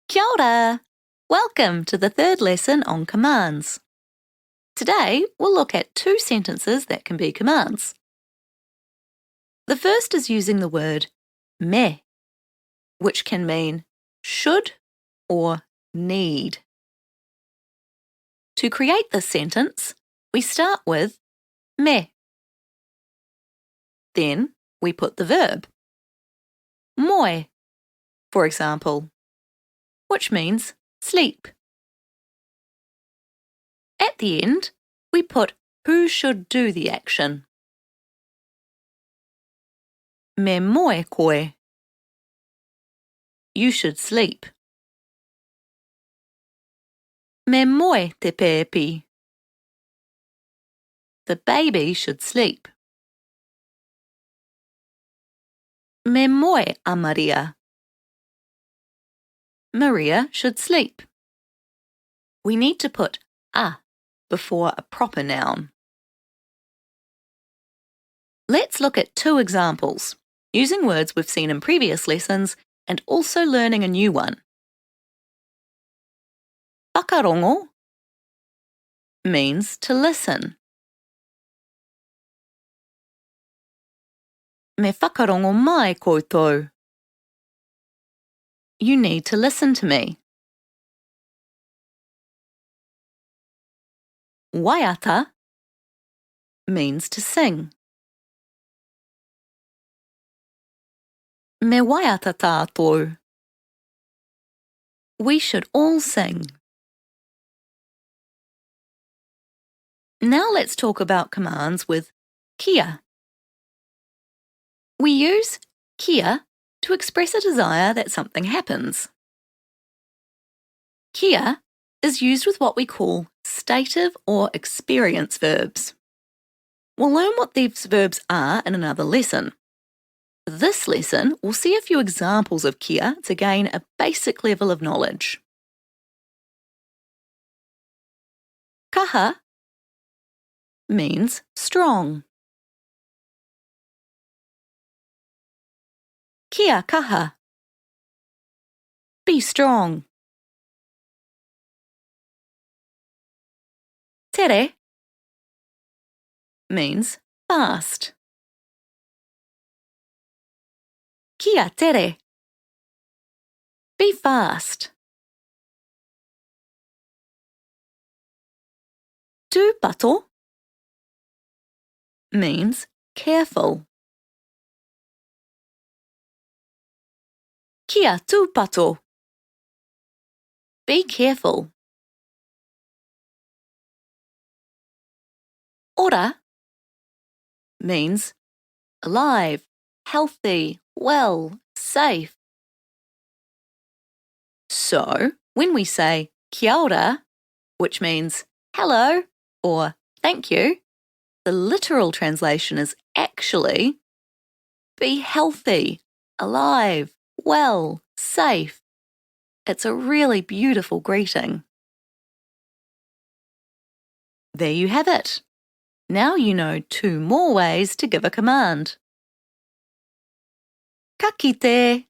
Kia ora! Welcome to the third lesson on commands. Today, we'll look at two sentences that can be commands. The first is using the word me, which can mean should or need. To create this sentence, we start with me. Then we put the verb, moe, for example, which means sleep. At the end, we put who should do the action. Me moe koe. You should sleep. Me moe te pepi. The baby should sleep. Me moe a Maria. Maria should sleep. We need to put a before a proper noun. Let's look at two examples, using words we've seen in previous lessons and also learning a new one. Whakarongo means to listen. Me whakarongo mai koutou. You need to listen to me. Waiata means to sing. Me waiata tātou. We should all sing. Now let's talk about commands with kia. We use kia to express a desire that something happens. Kia is used with what we call stative or experience verbs. We'll learn what these verbs are in another lesson. This lesson, we'll see a few examples of kia to gain a basic level of knowledge. Kaha means strong. Kia kaha. Be strong. Tere means fast. Kia tere. Be fast. Tūpato means careful. Kia tūpato. Be careful. Ora means alive, healthy, well, safe. So, when we say kia ora, which means hello or thank you, the literal translation is actually be healthy, alive, well, safe. It's a really beautiful greeting. There you have it. Now you know two more ways to give a command. Ka kite.